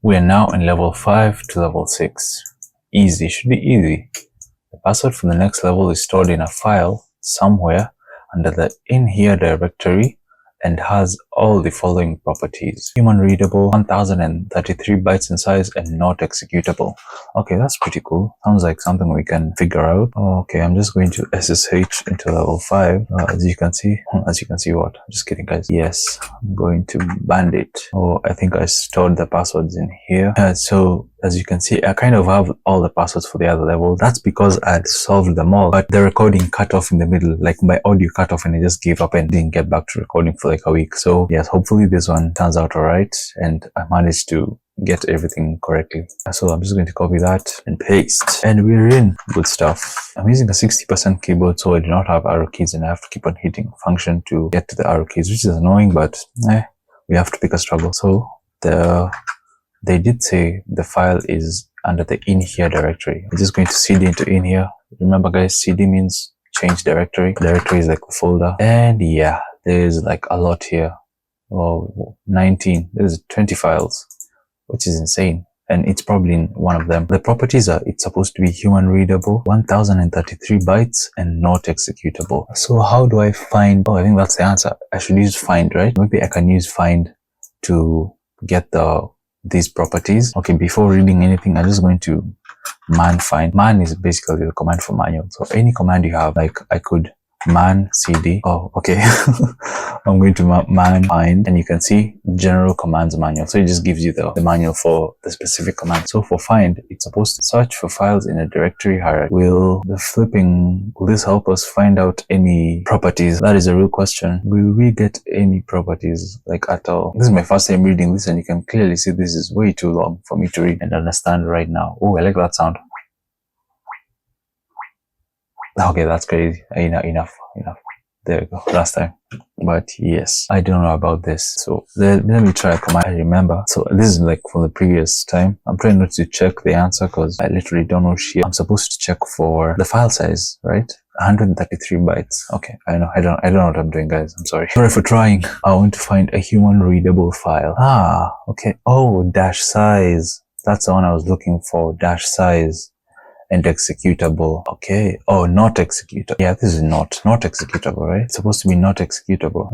We are now in level 5 to level 6. Easy, should be easy. The password for the next level is stored in a file somewhere under the in here directory and has all the following properties. Human readable, 1033 bytes in size, and not executable. Okay, that's pretty cool. Sounds like something we can figure out. Okay, I'm just going to SSH into level 5. As you can see what? Just kidding, guys. Yes, I'm going to bandit. Oh, I think I stored the passwords in here. So as you can see, I kind of have all the passwords for the other level. That's because I'd solved them all, but the recording cut off in the middle, like my audio cut off, and I just gave up and didn't get back to recording for like a week. So yes, hopefully this one turns out alright and I managed to get everything correctly. So I'm just going to copy that and paste, and we're in. Good stuff. I'm using a 60% keyboard, so I do not have arrow keys, and I have to keep on hitting function to get to the arrow keys, which is annoying, but we have to pick a struggle. So they did say the file is under the in here directory. I'm just going to cd into in here. Remember guys, cd means change directory. Directory is like the folder, and yeah, there's like a lot here. Oh, 19. There's 20 files, which is insane, and it's probably in one of them. The properties are, it's supposed to be human readable, 1033 bytes, and not executable. So how do I find? Oh, I think that's the answer. I should use find, right? Maybe I can use find to get these properties. Okay, before reading anything, I'm just going to man find. Man is basically the command for manual. So any command you have, like I could man cd. Oh, okay. I'm going to man find, and you can see general commands manual. So it just gives you the manual for the specific command. So for find, it's supposed to search for files in a directory hierarchy. Will this help us find out any properties? That is a real question. Will we get any properties like at all? This is my first time reading this, and you can clearly see this is way too long for me to read and understand right now. Oh, I like that sound. Okay, that's crazy. Enough. There we go. Last time. But yes, I don't know about this. So let me try a command I remember. So this is like from the previous time. I'm trying not to check the answer because I literally don't know shit. I'm supposed to check for the file size, right? 133 bytes. Okay, I don't know what I'm doing, guys. I'm sorry. Sorry for trying. I want to find a human readable file. Ah, okay. Oh, dash size. That's the one I was looking for. Dash size. And executable. Okay. Oh, not executable. Yeah, this is not executable, right? It's supposed to be not executable.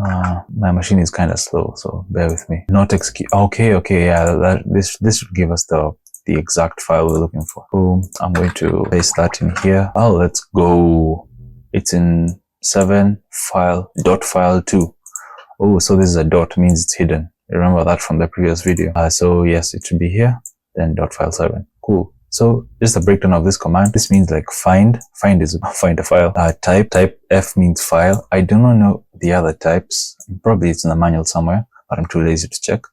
My machine is kind of slow, so bear with me. Not execute. Okay. Yeah, this should give us the exact file we're looking for. Boom. I'm going to paste that in here. Oh, let's go. It's in 7 file .file2. Oh, so this is a dot, means it's hidden. Remember that from the previous video. So yes, it should be here. Then .file7. Cool. So just a breakdown of this command. This means like find is find a file. Type F means file. I do not know the other types. Probably it's in the manual somewhere, but I'm too lazy to check.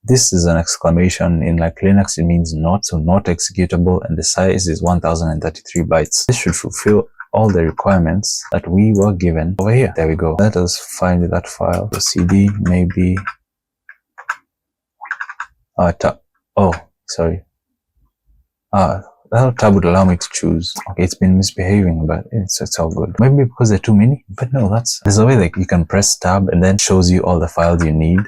This is an exclamation. In like Linux, it means not, so not executable, and the size is 1033 bytes. This should fulfill all the requirements that we were given over here. There we go. Let us find that file. The cd maybe that tab would allow me to choose. Okay, it's been misbehaving, but it's all good. Maybe because there are too many, but no, there's a way like you can press tab and then shows you all the files you need.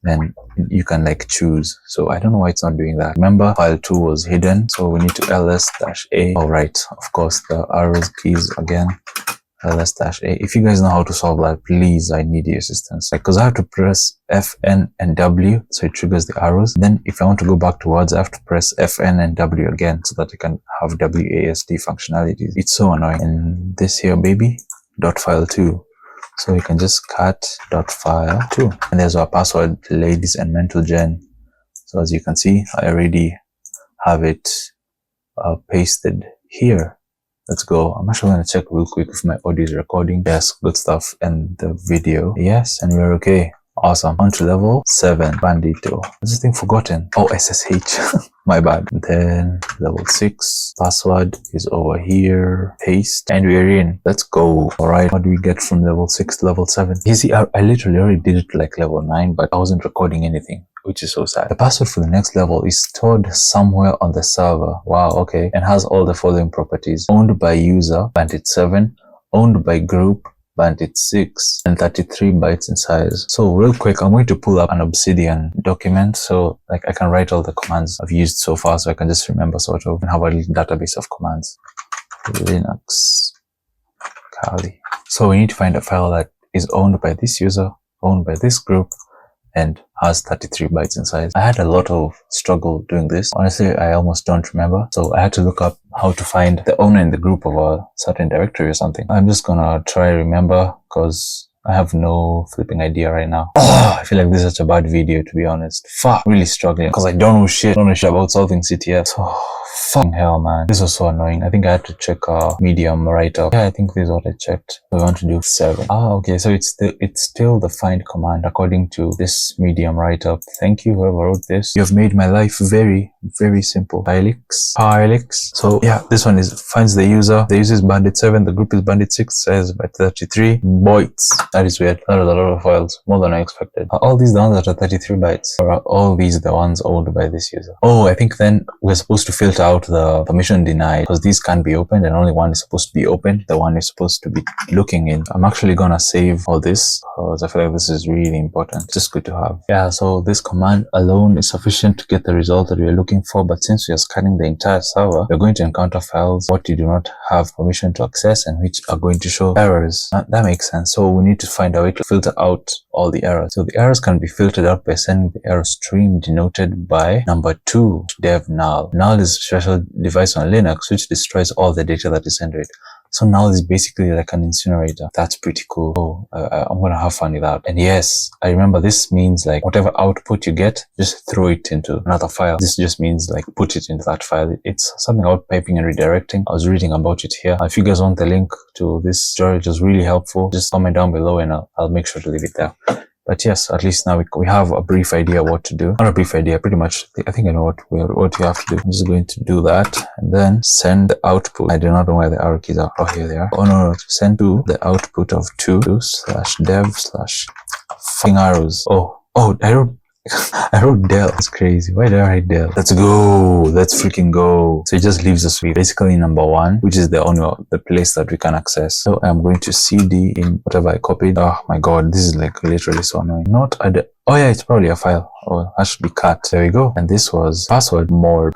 Then you can like choose. So I don't know why it's not doing that. Remember, file 2 was hidden, so we need to ls-a. All right, of course, the arrows keys again. ls-a. If you guys know how to solve that, please, I need your assistance. Like, because I have to press Fn and W, so it triggers the arrows. Then if I want to go back to words, I have to press Fn and W again, so that I can have WASD functionalities. It's so annoying. And this here, baby, .file2. So you can just cut .file2. And there's our password, ladies and mental gen. So as you can see, I already have it pasted here. Let's go. I'm actually going to check real quick if my audio is recording. Yes, good stuff. And the video. Yes, and we're okay. Awesome. On to level 7. Bandito. Is this thing forgotten? Oh, SSH. My bad. And then level 6. Password is over here. Paste. And we're in. Let's go. Alright. What do we get from level 6 to level 7? You see, I literally already did it like level 9, but I wasn't recording anything, which is so sad. The password for the next level is stored somewhere on the server. Wow, okay. And has all the following properties. Owned by user, bandit7. Owned by group, bandit 6 and 33 bytes in size. So real quick, I'm going to pull up an Obsidian document so like I can write all the commands I've used so far so I can just remember sort of and have a little database of commands. Linux Kali. So we need to find a file that is owned by this user, owned by this group, and has 33 bytes in size. I had a lot of struggle doing this. Honestly, I almost don't remember. So I had to look up how to find the owner in the group of a certain directory or something. I'm just gonna try remember because I have no flipping idea right now. I feel like this is such a bad video, to be honest. Fuck, really struggling because I don't know shit. About solving CTF. So fucking hell, man. This was so annoying. I think I had to check medium write-up. Yeah, I think this is what I checked. We want to do 7. Okay. So it's still the find command according to this medium write-up. Thank you, whoever wrote this. You have made my life very, very simple. Pilix. So yeah, this one finds the user. The user is bandit 7. The group is bandit 6. Size by 33 bytes. That is weird. That is a lot of files. More than I expected. Are all these the ones that are 33 bytes? Or are all these the ones owned by this user? Oh, I think then we're supposed to filter out the permission denied because these can't be opened and only one is supposed to be open. The one is supposed to be looking in. I'm actually gonna save all this because I feel like this is really important. It's just good to have. Yeah, so this command alone is sufficient to get the result that we are looking for, but since we are scanning the entire server, we're going to encounter files what you do not have permission to access and which are going to show errors. That makes sense. So we need to find a way to filter out all the errors. So the errors can be filtered out by sending the error stream denoted by number 2 dev null. Null is a special device on Linux which destroys all the data that is sent to it. So null is basically like an incinerator. That's pretty cool. Oh, I'm gonna have fun with that. And yes, I remember this means like whatever output you get, just throw it into another file. This just means like put it into that file. It's something about piping and redirecting. I was reading about it here. If you guys want the link to this tutorial, it was really helpful. Just comment down below and I'll make sure to leave it there. But yes, at least now we have a brief idea what to do. Not a brief idea, pretty much. I think I know what you have to do. I'm just going to do that and then send the output. I do not know where the arrow keys are. Oh, here they are. Oh no, send to the output of 2/dev/ arrows. Oh, I wrote Dell. That's crazy. Why did I write Dell? Let's go. Let's freaking go. So it just leaves us with basically number 1, which is the place that we can access. So I'm going to cd in whatever I copied. Oh my god, this is like literally so annoying. Oh yeah, it's probably a file. Oh, that should be cut. There we go. And this was password morb.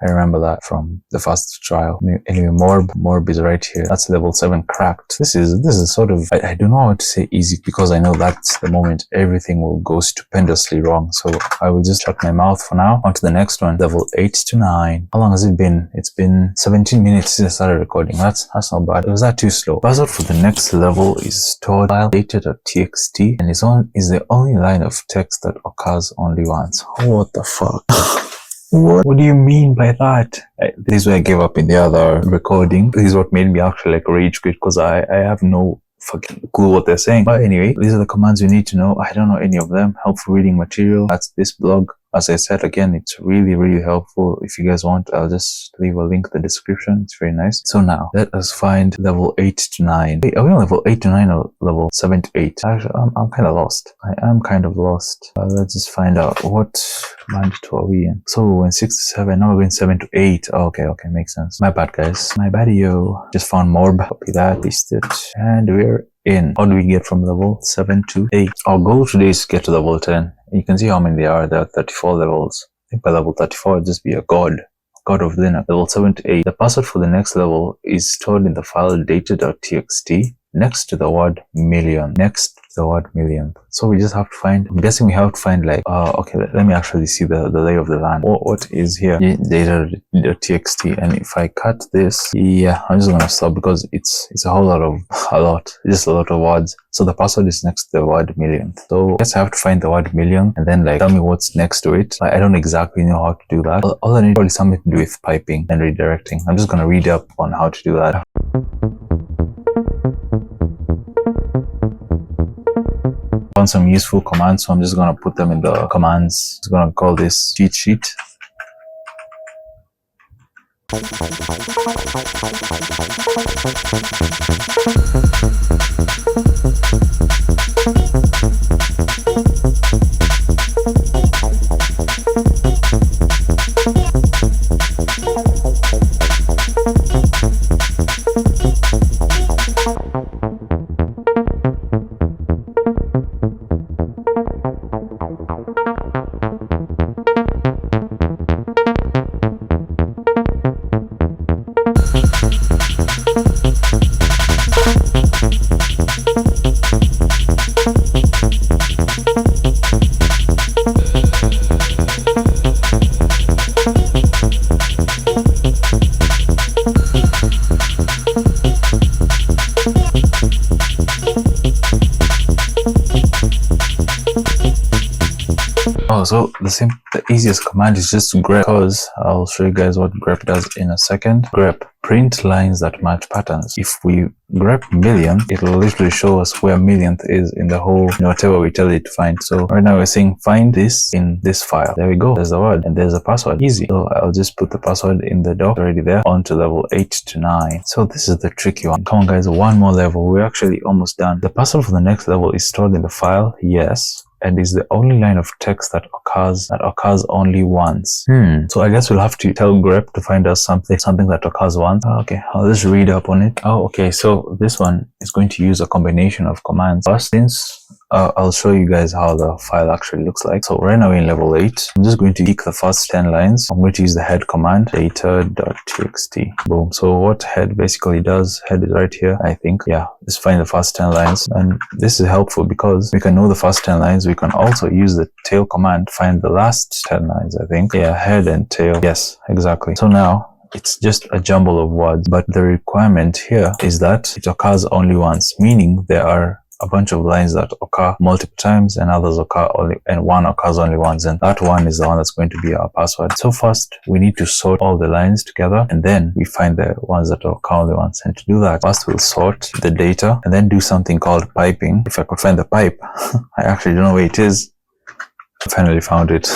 I remember that from the first trial. Anyway, morb is right here. That's level 7 cracked. This is sort of, I don't know how to say easy because I know that's the moment everything will go stupendously wrong. So I will just shut my mouth for now. On to the next one, level 8 to 9. How long has it been? It's been 17 minutes since I started recording. That's not bad. Was that too slow? Password for the next level is stored file data.txt and is the only line of text that occurs only once. What the fuck? What do you mean by that? This is where I gave up in the other recording. This is what made me actually like rage quit because I have no fucking clue what they're saying. But anyway, these are the commands you need to know. I don't know any of them. Helpful reading material. That's this blog. As I said again, it's really, really helpful. If you guys want, I'll just leave a link in the description. It's very nice. So now, let us find level 8 to 9. Wait, are we on level 8 to 9 or level 7 to 8? Actually, I'm kind of lost. I am kind of lost. Let's just find out what bandit are we in. So we're in 6 to 7. Now we're going 7 to 8. Oh, okay, makes sense. My bad, guys. My badio. Just found morb. Copy that, paste it. And we're in. How do we get from level 7 to 8? Our goal today is to get to level 10. You can see how many there are. There are 34 levels. I think by level 34, I'll just be a god of Linux. Level 7 to 8. The password for the next level is stored in the file data.txt next to the word million. So we just have to find, I'm guessing we have to find like, okay, let me actually see the lay of the land. What is here? Data.txt. And if I cut this, yeah, I'm just gonna stop because it's just a lot of words. So the password is next to the word million. So I guess I have to find the word million and then like tell me what's next to it. I don't exactly know how to do that. All I need is something to do with piping and redirecting. I'm just gonna read up on how to do that. Found some useful commands, so I'm just gonna put them in the commands. I'm gonna call this cheat sheet. So the easiest command is just grep, because I'll show you guys what grep does in a second. Grep, print lines that match patterns. If we grep million, it'll literally show us where millionth is in the whole, whatever we tell it to find. So right now we're saying find this in this file. There we go. There's the word and there's a password. Easy. So I'll just put the password in the doc already there, on to level 8 to 9. So this is the tricky one. Come on guys, one more level. We're actually almost done. The password for the next level is stored in the file. Yes. And is the only line of text that occurs only once. So I guess we'll have to tell grep to find us something that occurs once. Okay, I'll just read up on it. Oh, okay, so this one is going to use a combination of commands. First, since I'll show you guys how the file actually looks like. So right now we're in level 8. I'm just going to pick the first 10 lines. I'm going to use the head command, data.txt. Boom. So what head basically does, head is right here, I think. Yeah, just find the first 10 lines. And this is helpful because we can know the first 10 lines. We can also use the tail command to find the last 10 lines, I think. Yeah, head and tail. Yes, exactly. So now it's just a jumble of words, but the requirement here is that it occurs only once, meaning there are a bunch of lines that occur multiple times and others occur only, and one occurs only once, and that one is the one that's going to be our password. So first we need to sort all the lines together, and then we find the ones that occur only once. And to do that, first we'll sort the data and then do something called piping. If I could find the pipe, I actually don't know where it is. I finally found it.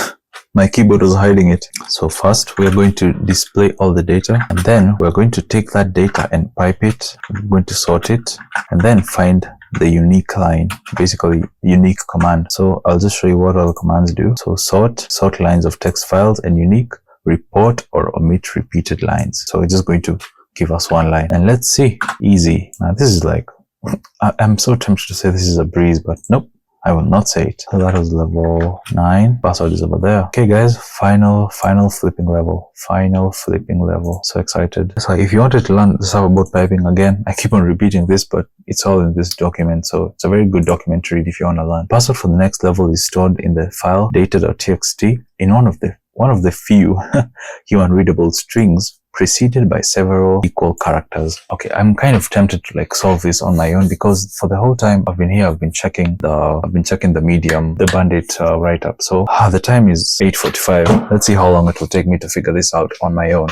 My keyboard was hiding it. So first we're going to display all the data, and then we're going to take that data and pipe it. We're going to sort it and then find the unique line, basically unique command. So I'll just show you what all the commands do. So sort lines of text files, and unique, report or omit repeated lines. So it's just going to give us one line. And let's see, easy. Now this is like, I'm so tempted to say this is a breeze, but nope. I will not say it. So that was level 9. Password is over there. Okay guys, final flipping level. Final flipping level. So excited. So if you wanted to learn stuff about piping, again, I keep on repeating this, but it's all in this document. So it's a very good document to read if you want to learn. Password for the next level is stored in the file data.txt in one of the few human readable strings, preceded by several equal characters. Okay, I'm kind of tempted to like solve this on my own, because for the whole time I've been here, I've been checking the medium, the bandit write-up. So the time is 8:45. Let's see how long it will take me to figure this out on my own.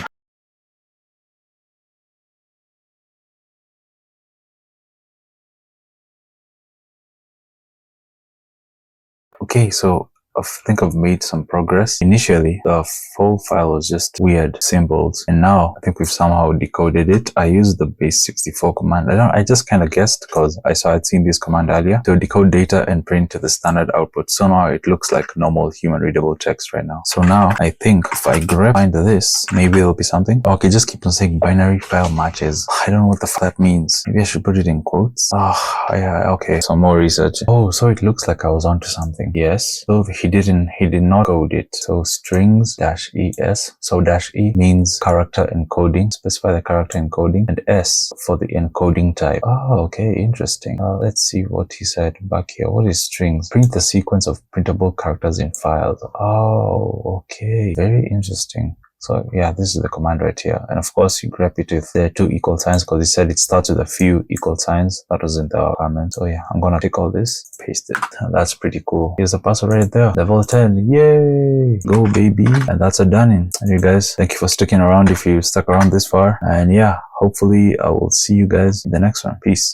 Okay, so I think I've made some progress. Initially, the full file was just weird symbols, and now I think we've somehow decoded it. I used the base64 command. I just kind of guessed because I'd seen this command earlier to decode data and print to the standard output. So now it looks like normal human readable text right now. So now I think if I find this, maybe it'll be something. Okay, just keep on saying binary file matches. I don't know what the fuck that means. Maybe I should put it in quotes. Yeah, okay. Some more research. Oh, so it looks like I was onto something. Yes. So he did not code it. So strings -es. So -e means character encoding. Specify the character encoding, and S for the encoding type. Oh, okay, interesting. Let's see what he said back here. What is strings? Print the sequence of printable characters in files. Oh, okay, very interesting. So yeah, this is the command right here. And of course you grep it with the 2 equal signs, because he said it starts with a few equal signs. That was in the comment. So yeah, I'm gonna take all this, paste it. That's pretty cool. Here's the password right there. Level 10. Yay! Go baby. And that's a done in. And you guys, thank you for sticking around if you stuck around this far. And yeah, hopefully I will see you guys in the next one. Peace.